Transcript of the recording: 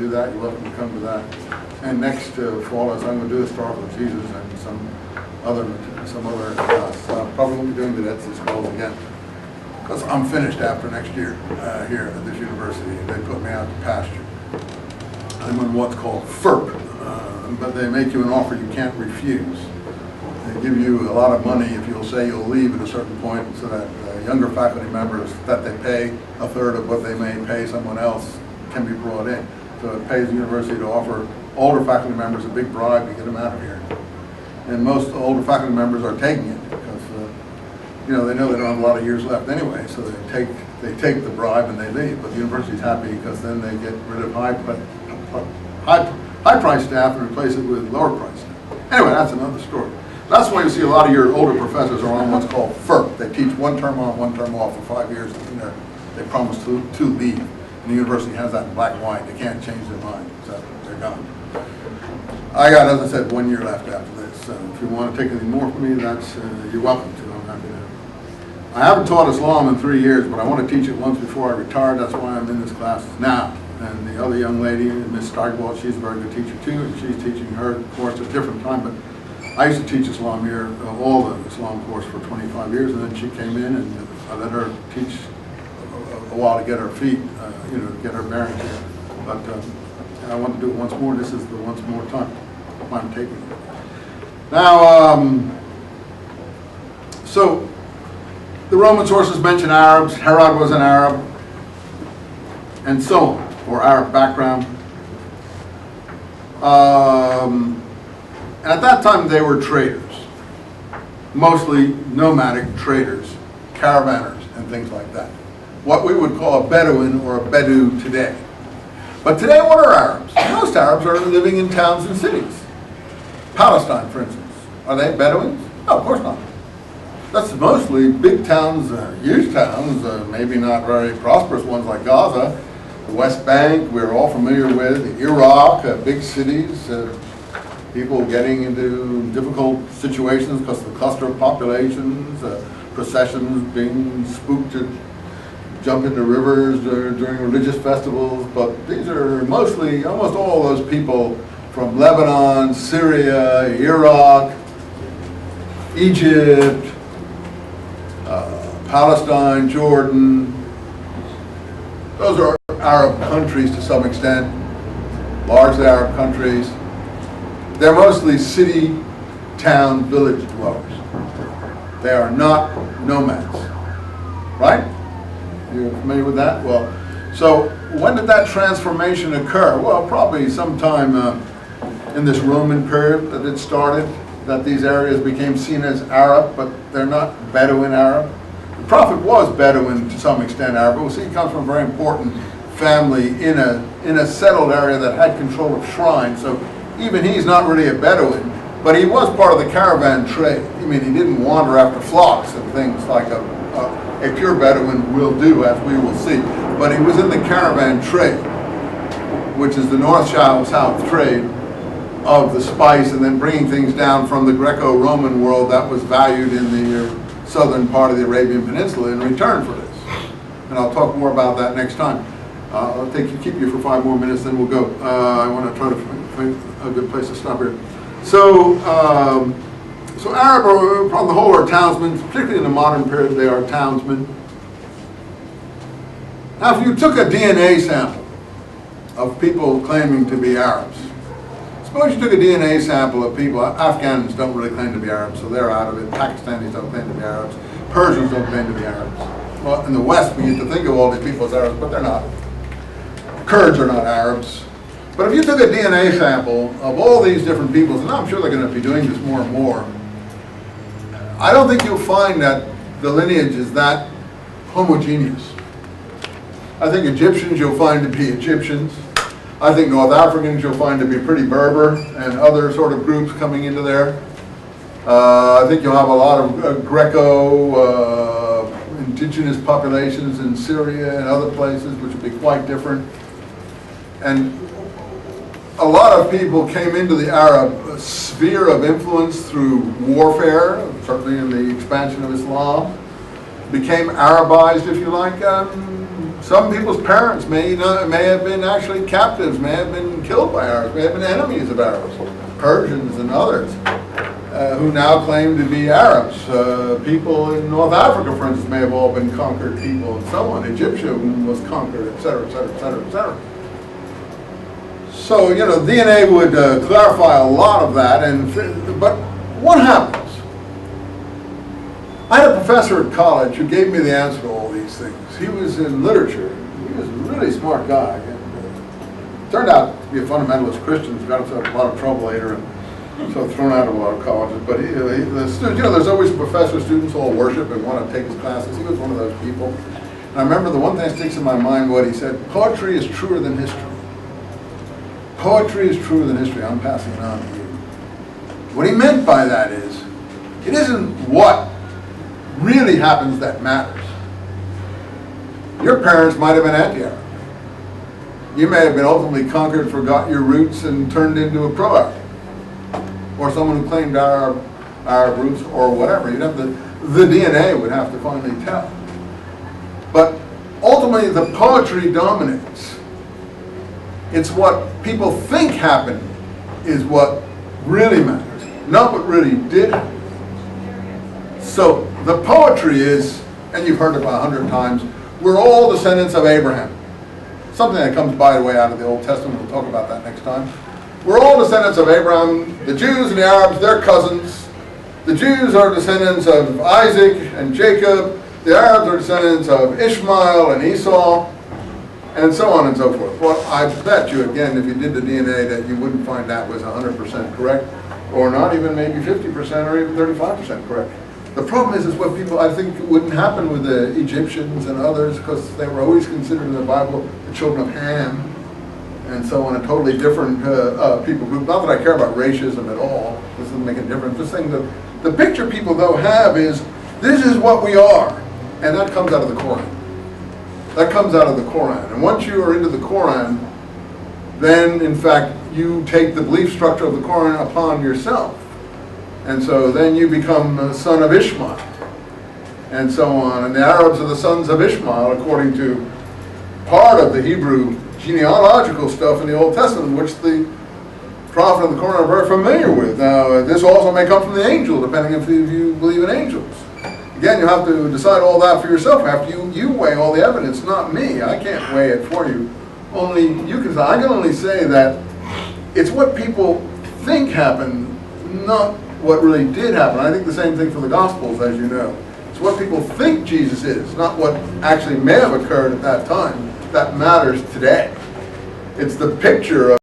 do that, you're welcome to come to that. And next fall, as I'm going to do historical Jesus and some other class. Probably won't be doing cadets this fall again, because I'm finished after next year here at this university. They put me out to pasture. I'm on what's called FERP, but they make you an offer you can't refuse. They give you a lot of money if you'll say you'll leave at a certain point, so that younger faculty members that they pay a third of what they may pay someone else can be brought in. So it pays the university to offer older faculty members a big bribe to get them out of here. And most older faculty members are taking it because they know they don't have a lot of years left anyway, so they take the bribe and they leave. But the university's happy because then they get rid of high price staff and replace it with lower price staff. Anyway, that's another story. That's why you see a lot of your older professors are on what's called FERP. They teach 1 term on, 1 term off for 5 years, and they promise to leave. And the university has that in black and white. They can't change their mind, so they're gone. I got, as I said, 1 year left after this. So if you want to take anything more from me, that's you're welcome to. I'm happy to. I haven't taught Islam in 3 years, but I want to teach it once before I retire. That's why I'm in this class now. And the other young lady, Miss Starkwell, she's a very good teacher too, and she's teaching her course at a different time. But I used to teach Islam here, all the Islam course for 25 years, and then she came in and I let her teach a while to get her feet, get her bearings here. But I want to do it once more. This is the once more time I'm taking it. Now, so the Roman sources mention Arabs. Herod was an Arab, and so on, or Arab background. And at that time, they were traders, mostly nomadic traders, caravanners, and things like that. What we would call a Bedouin or a Bedou today. But today, what are Arabs? Most Arabs are living in towns and cities. Palestine, for instance. Are they Bedouins? No, of course not. That's mostly big towns, huge towns, maybe not very prosperous ones like Gaza. The West Bank, we're all familiar with. Iraq, big cities. People getting into difficult situations because of the cluster of populations, processions being spooked to jump into rivers during religious festivals. But these are mostly, almost all those people from Lebanon, Syria, Iraq, Egypt, Palestine, Jordan. Those are Arab countries to some extent, largely Arab countries. They're mostly city, town, village dwellers. They are not nomads, right? You're familiar with that? Well, so when did that transformation occur? Well, probably sometime in this Roman period that it started, that these areas became seen as Arab, but they're not Bedouin Arab. The Prophet was Bedouin to some extent Arab, but we'll see he comes from a very important family in a settled area that had control of shrines. So even he's not really a Bedouin, but he was part of the caravan trade. I mean, he didn't wander after flocks and things like a pure Bedouin will do, as we will see. But he was in the caravan trade, which is the north-south trade of the spice, and then bringing things down from the Greco-Roman world that was valued in the southern part of the Arabian Peninsula in return for this. And I'll talk more about that next time. I'll keep you for 5 more minutes, then we'll go. I want to try to find a good place to stop here. So, so Arab, on the whole, are townsmen. Particularly in the modern period, they are townsmen. Now, if you took a DNA sample of people claiming to be Arabs, suppose you took a DNA sample of people. Afghans don't really claim to be Arabs, so they're out of it. Pakistanis don't claim to be Arabs. Persians don't claim to be Arabs. Well, in the West, we used to think of all these people as Arabs, but they're not. Kurds are not Arabs. But if you took a DNA sample of all these different peoples, and I'm sure they're going to be doing this more and more, I don't think you'll find that the lineage is that homogeneous. I think Egyptians you'll find to be Egyptians. I think North Africans you'll find to be pretty Berber and other sort of groups coming into there. I think you'll have a lot of Greco, indigenous populations in Syria and other places, which will be quite different. And a lot of people came into the Arab sphere of influence through warfare, certainly in the expansion of Islam, became Arabized, if you like. some people's parents may have been actually captives, may have been killed by Arabs, may have been enemies of Arabs, Persians and others, who now claim to be Arabs. People in North Africa, for instance, may have all been conquered people and so on. Egyptia was conquered, etc., etc., etc., etc. So, you know, DNA would clarify a lot of that, but what happens? I had a professor at college who gave me the answer to all these things. He was in literature. He was a really smart guy. And, turned out to be a fundamentalist Christian. Got himself in a lot of trouble later and so thrown out of a lot of colleges. But there's always professor students who all worship and want to take his classes. He was one of those people. And I remember the one thing that sticks in my mind, what he said, poetry is truer than history. Poetry is truer than history. I'm passing it on to you. What he meant by that is, it isn't what really happens that matters. Your parents might have been anti-Arab. You may have been ultimately conquered, forgot your roots, and turned into a pro-Arab. Or someone who claimed Arab roots or whatever. You'd have the DNA would have to finally tell. But ultimately the poetry dominates. It's what people think happened is what really matters, not what really did happen. So the poetry is, and you've heard it about 100 times, we're all descendants of Abraham. Something that comes, by the way, out of the Old Testament. We'll talk about that next time. We're all descendants of Abraham. The Jews and the Arabs, they're cousins. The Jews are descendants of Isaac and Jacob. The Arabs are descendants of Ishmael and Esau, and so on and so forth. Well, I bet you, again, if you did the DNA, that you wouldn't find that was 100% correct, or not even maybe 50% or even 35% correct. The problem is what people, I think, wouldn't happen with the Egyptians and others, because they were always considered in the Bible the children of Ham, and so on, a totally different people group. Not that I care about racism at all. This doesn't make a difference. This thing, the picture people, though, have is, this is what we are, and that comes out of the Quran. That comes out of the Quran. And once you are into the Quran, then, in fact, you take the belief structure of the Quran upon yourself. And so then you become a son of Ishmael, and so on. And the Arabs are the sons of Ishmael, according to part of the Hebrew genealogical stuff in the Old Testament, which the prophet and the Quran are very familiar with. Now, this also may come from the angel, depending if you believe in angels. Again, you have to decide all that for yourself. After you weigh all the evidence, not me. I can't weigh it for you. Only you can. I can only say that it's what people think happened, not what really did happen. I think the same thing for the Gospels, as you know. It's what people think Jesus is, not what actually may have occurred at that time, that matters today. It's the picture of